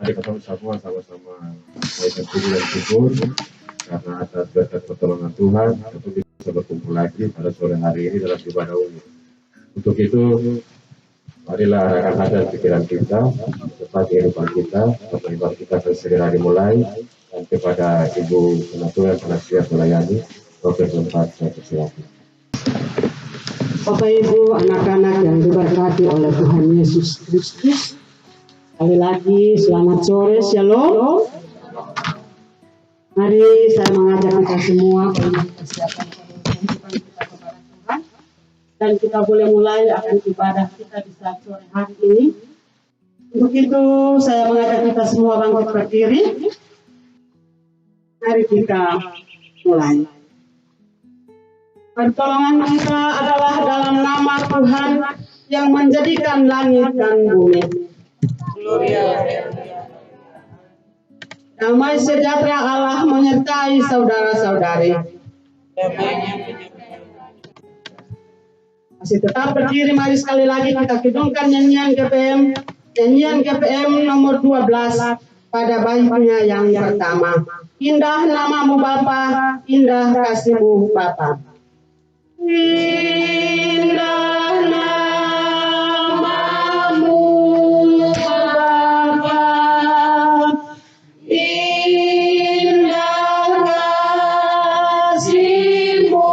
kita semua sama-sama mengucapkan puji dan syukur karena atas berkat pertolongan Tuhan kita bisa berkumpul lagi pada sore hari ini dalam ibadah umum. Untuk itu, marilah arahkan hati dan pikiran kita serta kehidupan kita, atau ibadah kita akan segera dimulai. Dan kepada Ibu Penatu yang sangat siap melayani, Profesor Pak, saya persilakan. Bapak Ibu, anak-anak yang diberkati oleh Tuhan Yesus Kristus, sekali lagi selamat sore, shalom. Mari saya mengajak kita semua persiapan kehidupan kita kepada Tuhan, dan kita boleh mulai akan ibadah kita di saat sore hari ini. Untuk itu saya mengajak kita semua bangkit berdiri. Mari kita mulai. Pertolongan kita adalah dalam nama Tuhan yang menjadikan langit dan bumi. Damai sejahtera Allah menyertai saudara-saudari. Masih tetap berdiri, mari sekali lagi kita kidungkan nyanyian GPM nomor 12 pada baitnya yang pertama. Indah namamu Bapa, indah kasihmu Bapa. Indah namamu Bapa, indah kasihmu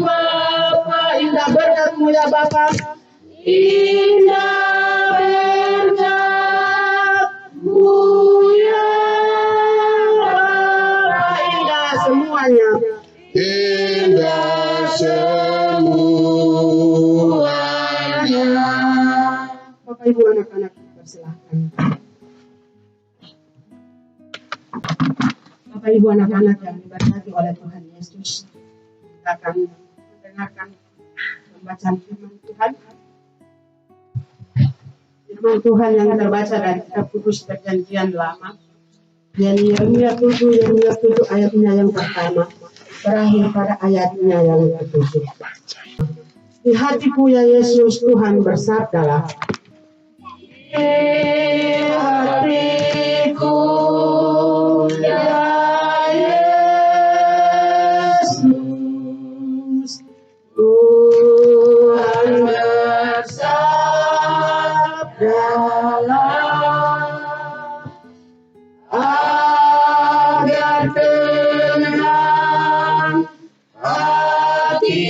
Bapa, indah berkatmu ya Bapa, indah berkatmu ya Bapa, indah semuanya. Indah semuanya. Bapak Ibu anak-anak persilahkan. Bapak Ibu anak-anak yang diberkati oleh Tuhan Yesus, kita akan mendengarkan pembacaan firman Tuhan. Firman Tuhan yang terbaca dari kitab Kudus Perjanjian Lama. Yeremia 7 ayatnya yang pertama berakhir pada ayatnya yang ke-7. Di hatiku ya Yesus, Tuhan bersabdalah. Di hatiku ya Yesus, Tuhan bersabdalah. Agar tenang hatiku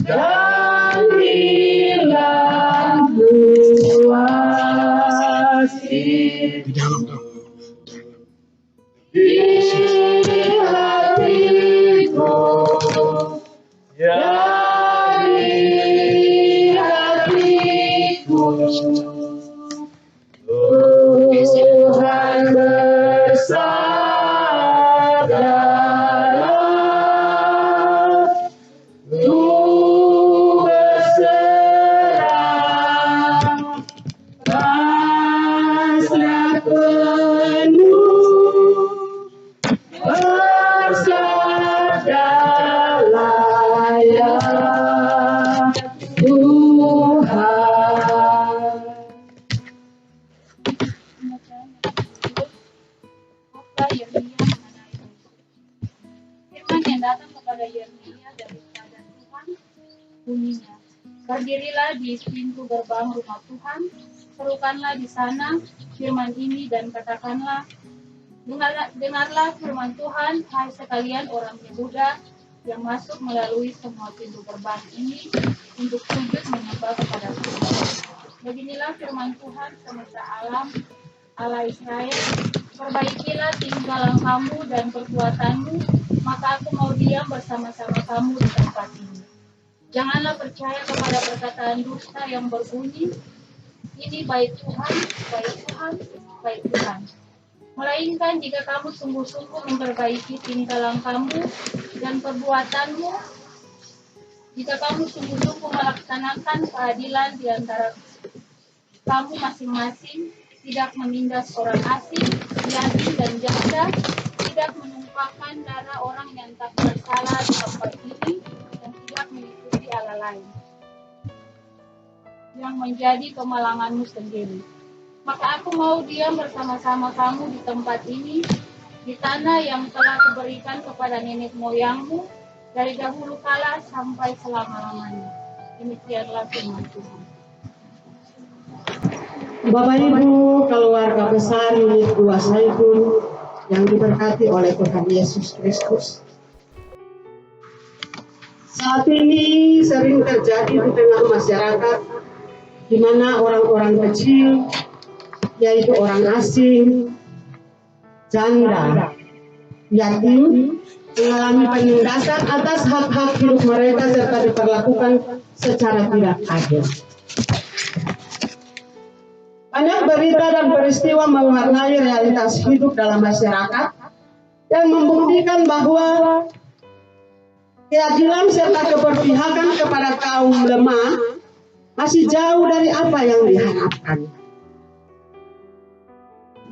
dan hilang puasih di hatiku, ya di hatiku. Tuhan bersabdalah, Ku berserah, pasrah penuh, bersabdalah ya Tuhan. Firman yang datang kepada Yeremia dari kepada Tuhan bunyinya, berdirilah di pintu gerbang rumah Tuhan, serukanlah di sana firman ini dan katakanlah, dengarlah firman Tuhan, hai sekalian orang Yehuda yang masuk melalui semua pintu gerbang ini untuk sujud menyembah kepada Tuhan. Beginilah firman Tuhan semesta alam, Allah Israel, perbaikilah tingkah langkahmu dan perbuatanmu, maka aku mau diam bersama-sama kamu di tempat ini. Janganlah percaya kepada perkataan dusta yang berbunyi, ini baik Tuhan, baik Tuhan, baik Tuhan. Melainkan jika kamu sungguh-sungguh memperbaiki tingkah langkahmu dan perbuatanmu, jika kamu sungguh-sungguh melaksanakan keadilan di antara kamu masing-masing, tidak menindas orang asing, yatim dan janda, tidak menumpahkan darah orang yang tak bersalah di tempat ini, dan tidak mengikuti Allah lain. yang menjadi kemalanganmu sendiri. Maka aku mau diam bersama-sama kamu di tempat ini, di tanah yang telah kuberikan kepada nenek moyangmu dari dahulu kala sampai selama-lamanya. Demikianlah firman Tuhan. Bapak Ibu, keluarga besar unit 2 Saifun yang diberkati oleh Tuhan Yesus Kristus. Saat ini sering terjadi di tengah masyarakat di mana orang-orang kecil, yaitu orang asing, janda, yatim, mengalami penindasan atas hak-hak hidup mereka serta diperlakukan secara tidak adil. Banyak berita dan peristiwa mewarnai realitas hidup dalam masyarakat yang membuktikan bahwa keadilan serta keberpihakan kepada kaum lemah masih jauh dari apa yang diharapkan.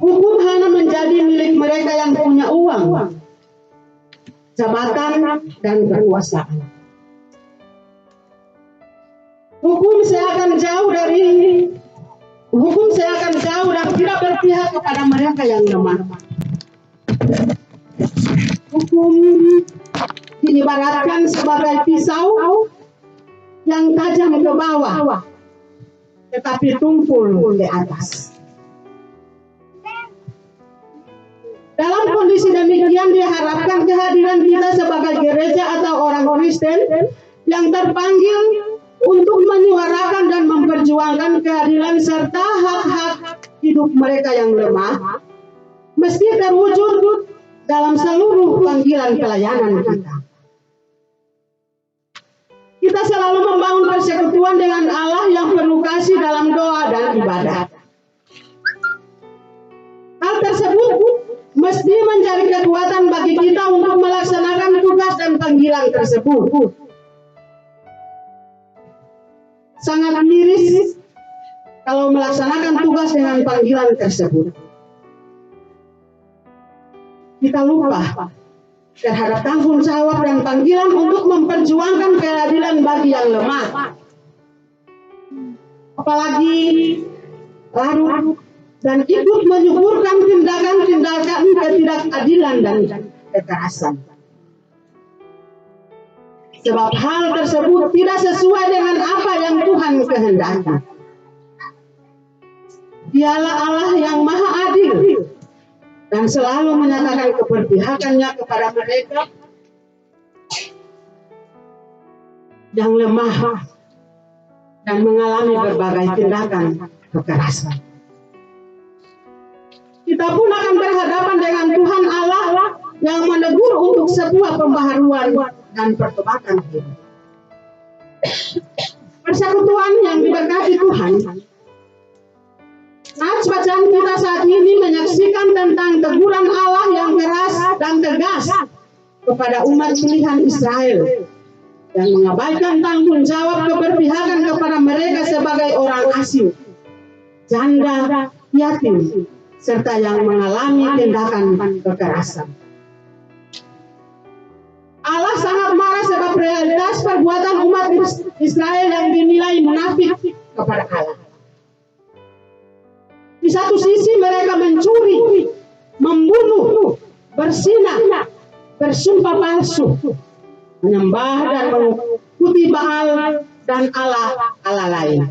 Hukum hanya menjadi milik mereka yang punya uang, jabatan, dan kekuasaan. Hukum seakan jauh dan tidak berpihak kepada mereka yang lemah. Hukum diibaratkan sebagai pisau yang tajam ke bawah, tetapi tumpul di atas. Dalam kondisi demikian diharapkan kehadiran kita sebagai gereja atau orang Kristen yang terpanggil untuk menyuarakan dan memperjuangkan keadilan serta hak-hak hidup mereka yang lemah mesti terwujud dalam seluruh panggilan pelayanan kita. Kita selalu membangun persekutuan dengan Allah yang penuh kasih dalam doa dan ibadat. Hal tersebut mesti menjadi kekuatan bagi kita untuk melaksanakan tugas dan panggilan tersebut. Sangat miris kalau melaksanakan tugas dengan panggilan tersebut. Kita lupa terhadap tanggung jawab dan panggilan untuk memperjuangkan keadilan bagi yang lemah. Apalagi larut dan ikut menyuburkan tindakan-tindakan ketidakadilan dan kekerasan. Sebab hal tersebut tidak sesuai dengan apa yang Tuhan kehendaki. Dialah Allah yang maha adil dan selalu menyatakan keberpihakannya kepada mereka yang lemah dan mengalami berbagai tindakan kekerasan. Kita pun akan berhadapan dengan Tuhan Allah yang menegur untuk sebuah pembaharuan dan pertobatan hidup. Persekutuan yang diberkati Tuhan. Nats bacaan kita saat ini menyaksikan tentang teguran Allah yang keras dan tegas kepada umat pilihan Israel yang mengabaikan tanggung jawab keberpihakan kepada mereka sebagai orang asing, janda, yatim, serta yang mengalami tindakan kekerasan. Allah sangat marah sebab realitas perbuatan umat Israel yang dinilai munafik kepada Allah. Di satu sisi mereka mencuri, membunuh, berzinah, bersumpah palsu, menyembah dan mengikuti Baal dan Allah lain.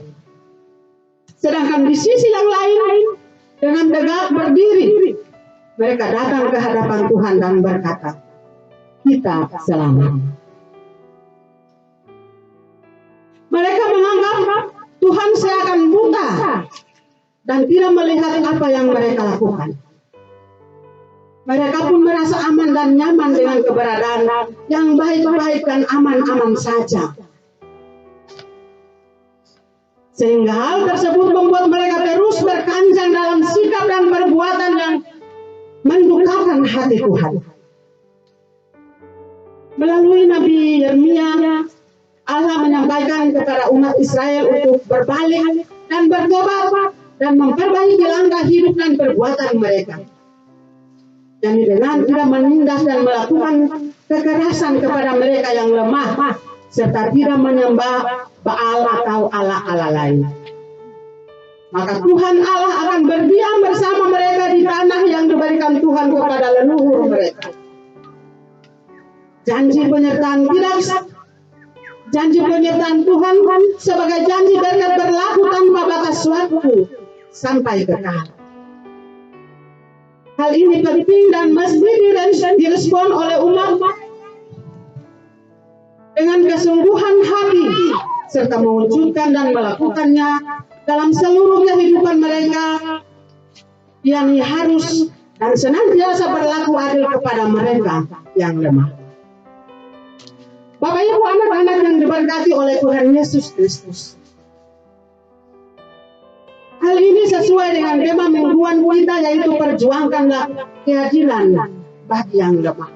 Sedangkan di sisi yang lain, dengan tegak berdiri, mereka datang ke hadapan Tuhan dan berkata, "Kita selamat." Mereka menganggap Tuhan seakan buta dan tidak melihat apa yang mereka lakukan. Mereka pun merasa aman dan nyaman dengan keberadaan yang baik-baik dan aman-aman saja. Sehingga hal tersebut membuat mereka terus berkanjang dalam sikap dan perbuatan yang mendukakan hati Tuhan. Melalui Nabi Yeremia, Allah menyampaikan kepada umat Israel untuk berbalik dan bertobat dan memperbaiki langkah hidup dan perbuatan mereka. Dan dengan tidak menindas dan melakukan kekerasan kepada mereka yang lemah, serta tidak menyembah Baal atau Allah lain. maka Tuhan Allah akan berdiam bersama mereka di tanah yang diberikan Tuhan kepada leluhur mereka. Janji penyertaan Tuhan sebagai janji berkat berlaku tanpa batas waktu sampai kekal. Hal ini penting dan mesti direspon oleh umat dengan kesungguhan hati serta mewujudkan dan melakukannya dalam seluruh kehidupan mereka, yang harus dan senantiasa berlaku adil kepada mereka yang lemah. Bapak Ibu anak-anak yang diberkati oleh Tuhan Yesus Kristus, hal ini sesuai dengan tema mingguan kita, yaitu perjuangkanlah keadilan bagi yang lemah.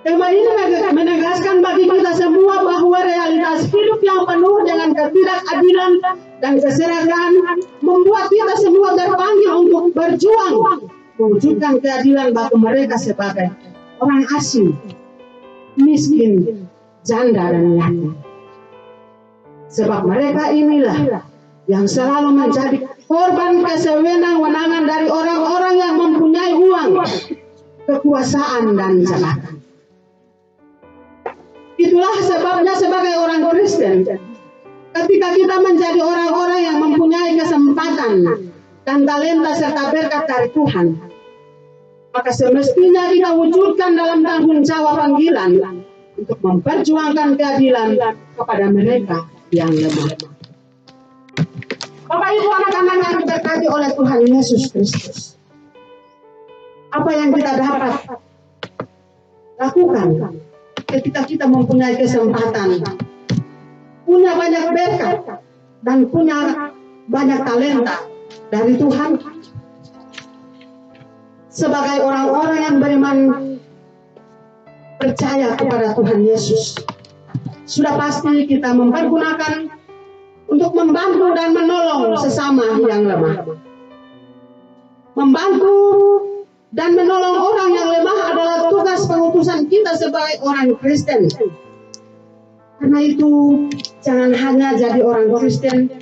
Tema ini menegaskan bagi kita semua bahwa realitas hidup yang penuh dengan ketidakadilan dan keserakahan membuat kita semua terpanggil untuk berjuang mewujudkan keadilan bagi mereka sebagai orang asing, miskin, janda, dan yatim. Sebab mereka inilah yang selalu menjadi korban kesewenang-wenangan dari orang-orang yang mempunyai uang, kekuasaan, dan jabatan. Itulah sebabnya sebagai orang Kristen, ketika kita menjadi orang-orang yang mempunyai kesempatan dan talenta serta berkat dari Tuhan, maka semestinya kita wujudkan dalam tanggung jawab panggilan untuk memperjuangkan keadilan kepada mereka yang lemah. Bapak Ibu anak-anak yang diberkati oleh Tuhan Yesus Kristus, apa yang kita dapat lakukan ketika kita mempunyai kesempatan, punya banyak berkat, dan punya banyak talenta dari Tuhan? Sebagai orang-orang yang beriman percaya kepada Tuhan Yesus, sudah pasti kita mempergunakan untuk membantu dan menolong sesama yang lemah. Membantu dan menolong orang yang lemah adalah tugas pengutusan kita sebagai orang Kristen. Karena itu, jangan hanya jadi orang Kristen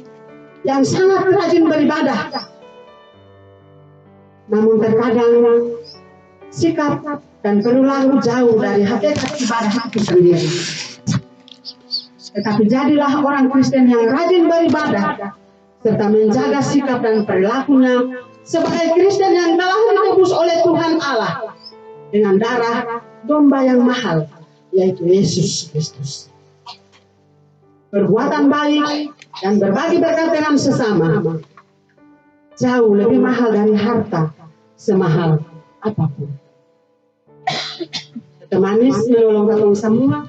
yang sangat rajin beribadah, namun terkadang sikap dan perilaku jauh dari hakikat ibadah itu sendiri. Tetapi jadilah orang Kristen yang rajin beribadah serta menjaga sikap dan perilakunya sebagai Kristen yang telah ditebus oleh Tuhan Allah dengan darah domba yang mahal, yaitu Yesus Kristus. Perbuatan baik dan berbagi berkat dengan sesama jauh lebih mahal dari harta semahal apapun. Temanis menolong katong semua,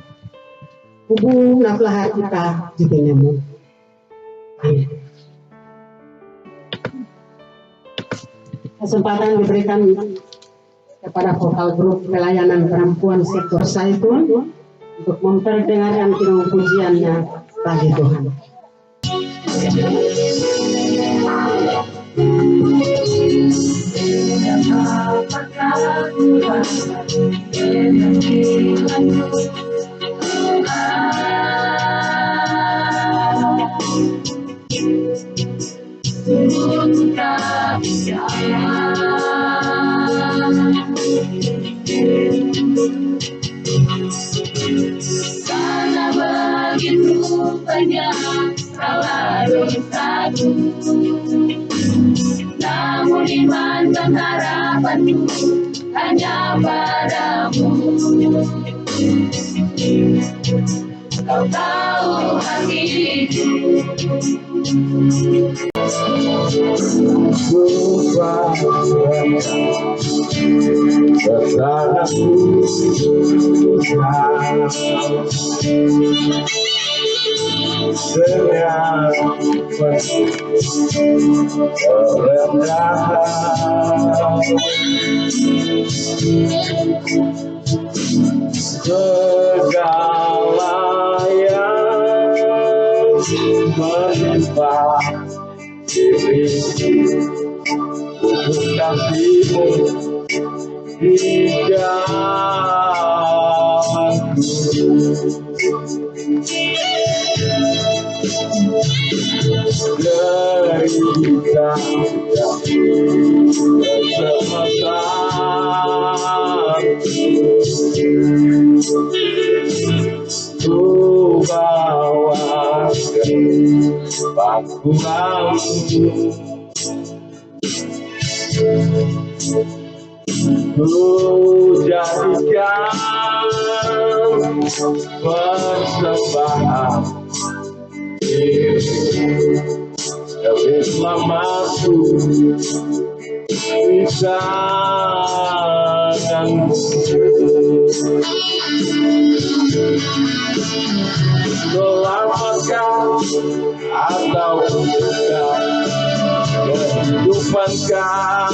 hubung naklah kita di tinemu. Amin. Kesempatan diberikan kepada vokal grup pelayanan perempuan sektor Zaitun untuk memperdengarkan kirung pujiannya bagi Tuhan. Karena begitu banyak salah dosaku, namun iman dan harapanku hanya padamu. Kau tahu hatiku, segala yang menimpa diriku untuk kasihmu di jalanku. derita kesempatan ku bawa ke pangkuanmu, ku jadikan persembahan diri demi selamatku di tanganmu. Selamatkan atau bukan, kehidupankan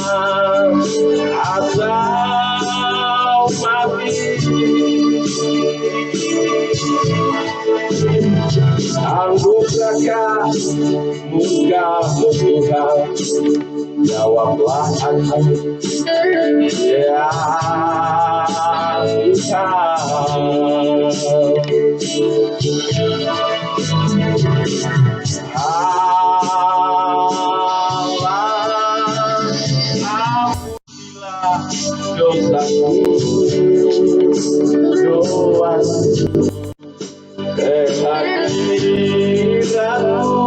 atau mati, anggukah muka-Mu Tuhan, jawablah aku, ya Tuhan. Ampunilah dosaku, doaku, kehadiranmu.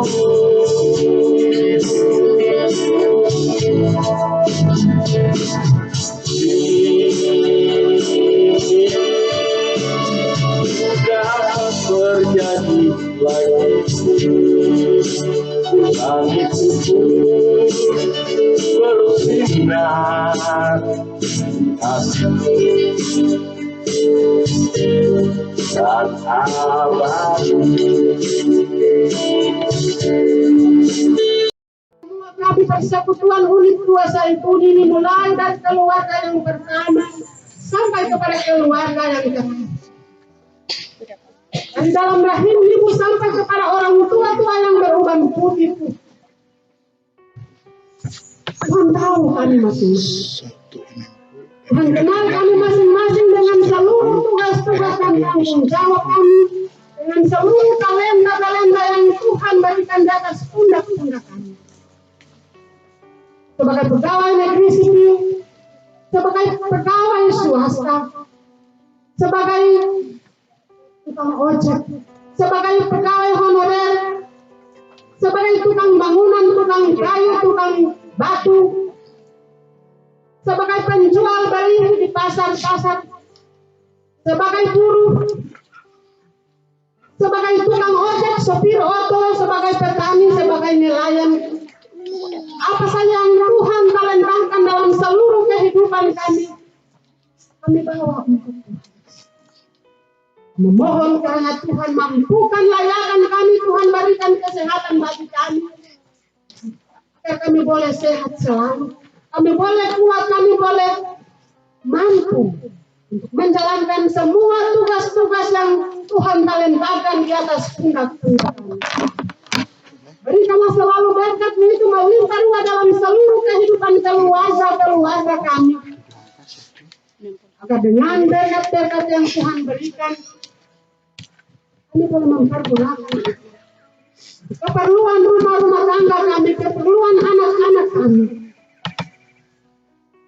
Dapat terjadi lagi, langitku bersinar kasih dan abadi. Kami persekutuan unit kuasa itu dimulai dari keluarga yang pertama sampai kepada keluarga yang kedua. Dan dalam rahim ibu sampai kepada orang tua-tua yang beruban putih. Tuhan tahu kami masing-masing. Tuhan kenal kami masing-masing dengan seluruh tugas-tugas dan tanggung jawab kami, dengan seluruh talenta-talenta yang Tuhan berikan di atas pundak-pundak kami. Sebagai pegawai negeri sipil, sebagai pegawai swasta, sebagai tukang ojek, sebagai pegawai honorer, sebagai tukang bangunan, tukang kayu, tukang batu, sebagai penjual beli di pasar-pasar, sebagai buruh, sebagai tukang ojek, sopir oto, sebagai petani, sebagai nelayan. Apa saja yang Tuhan talentahkan dalam seluruh kehidupan kami bawa untuk Tuhan. Memohon karena Tuhan mampukan layakan kami, Tuhan berikan kesehatan bagi kami. Agar kami boleh sehat selalu, kami boleh kuat, kami boleh mampu untuk menjalankan semua tugas-tugas yang Tuhan talentahkan di atas pundak-pundak kami. Berikanlah selalu berkat-Mu itu melimpah ruah dalam seluruh kehidupan keluarga kami. Agar dengan berkat-berkat yang Tuhan berikan, kami boleh mempergunakan keperluan rumah-rumah tangga kami, keperluan anak-anak kami.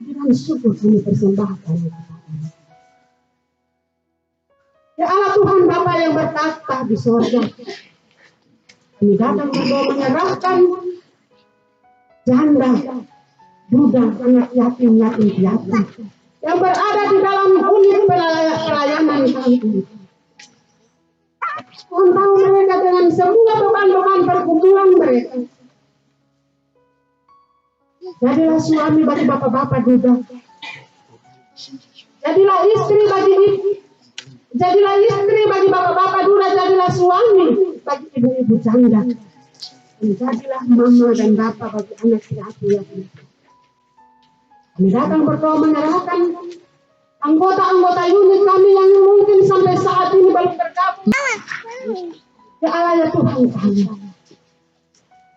Dengan syukur kami persembahkan. Ya Allah Tuhan Bapa yang bertata di sorga, kami datang berdoa menyerahkan janda, duda, anak yatim piatu yang berada di dalam unit pelayanan kami. Tuhan tahu mereka dengan semua beban-beban pergumulan mereka. Jadilah suami bagi bapak-bapak duda, jadilah istri bagi ibu, jadilah istri bagi bapak-bapak duda, jadilah suami bagi ibu-ibu janda, dan jadilah mama dan bapak bagi anak yatim. Kami datang berdoa menyerahkan anggota-anggota unit kami yang mungkin sampai saat ini belum bergabung. Ya Allah ya Tuhan kami.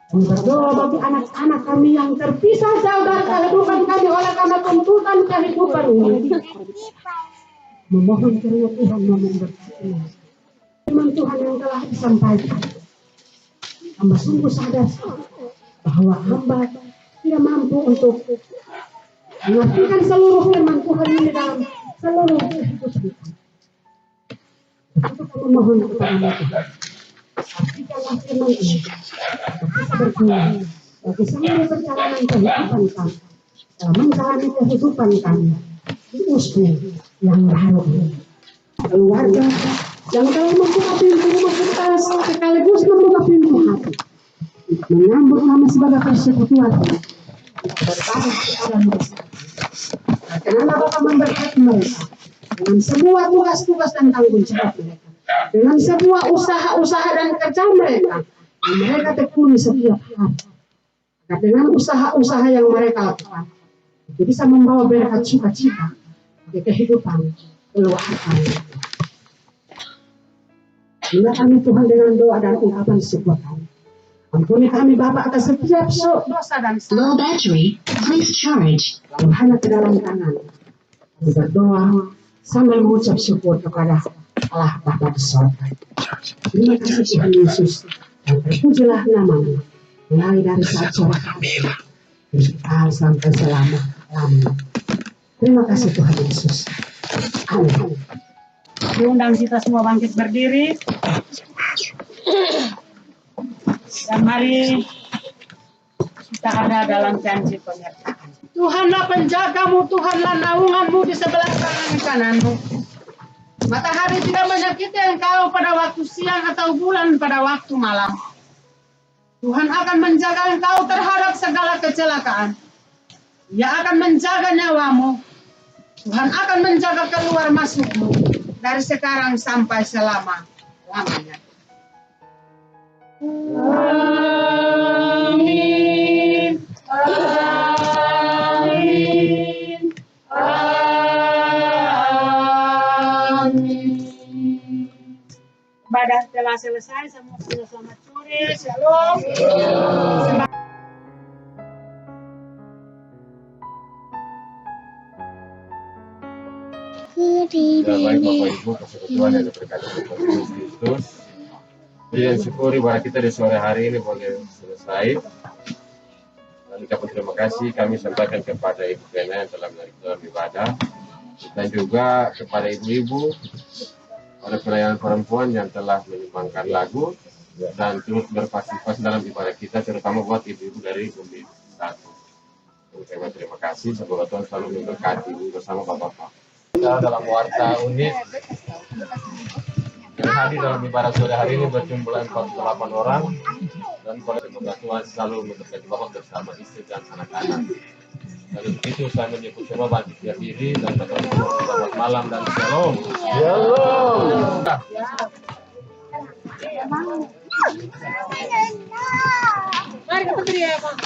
Kami berdoa bagi anak-anak kami yang terpisah jauh dari kehidupan kami oleh karena tuntutan kehidupan ini. Memohon kiranya Tuhan memberkati. Firman Tuhan yang telah disampaikan Hamba sungguh sadar bahwa hamba tidak mampu untuk mengartikan seluruh firman Tuhan ini dalam seluruh kehidupan kita. Untuk memohon kepada Tuhan, artikanlah firman ini untuk bisa berguna bagi seluruh perjalanan kehidupan kami, dalam menjalani kehidupan kami di usia yang baru ini. Keluarga yang telah membuka pintu rumah kita sekaligus membuka pintu hati menyambut kami sebagai persekutuan berbagai kepada mereka. Karena Bapak memberkati mereka dengan semua tugas-tugas dan tanggung jawab mereka, dengan semua usaha-usaha dan kerja mereka yang mereka tekuni setiap hari. Agar dengan usaha-usaha yang mereka lakukan, itu bisa membawa berkat sukacita di kehidupan keluarga. Bila kami Tuhan dengan doa dan ungkapan syukur kami, ampuni kami Bapa atas setiap dosa dan salah. Low battery, please charge. Lalu hanya ke dalam tangan kami berdoa sambil mengucap syukur kepada Allah Bapa di sorga. Terima kasih Tuhan Yesus, dan terpujilah nama-Mu mulai dari saat sore hari kekal sampai selama-lamanya. Terima kasih Tuhan Yesus. Amin. Diundang kita semua bangkit berdiri dan mari kita ada dalam janji penyertaan. Tuhanlah penjagamu, Tuhanlah naunganmu di sebelah kanan kananmu. Matahari tidak menyakiti engkau pada waktu siang atau bulan pada waktu malam. Tuhan akan menjaga engkau terhadap segala kecelakaan. Ia akan menjaga nyawamu. Tuhan akan menjaga keluar masukmu dari sekarang sampai selama-lamanya. Amin. Amin. Amin. Ibadah telah selesai, semua sudah selamat sore. Shalom. Ya, baik Bapak Ibu, persekutuan yang diberkati oleh Tuhan Yesus Kristus. Puji dan syukur ibadah kita di sore hari ini boleh selesai. Dan ucapan terima kasih kami sampaikan kepada Ibu Bena yang telah menarik dalam ibadah, dan juga kepada ibu-ibu, para pelayan perempuan yang telah menyumbangkan lagu dan turut berpartisipasi dalam ibadah kita, terutama buat ibu-ibu dari Bumi 1. Terima kasih, semoga Tuhan selalu memberkati bersama Bapak-Bapak. Kita dalam warta unit yang hadir dalam ibadah sore hari ini berjumlah 48 orang, dan pada semoga Tuhan selalu memberkati Bapak bersama istri dan anak-anak. Dan untuk itu saya menyebut semua bangkit berdiri dan berdoa selamat malam dan shalom. Shalom. Mari kita beri ya Pak.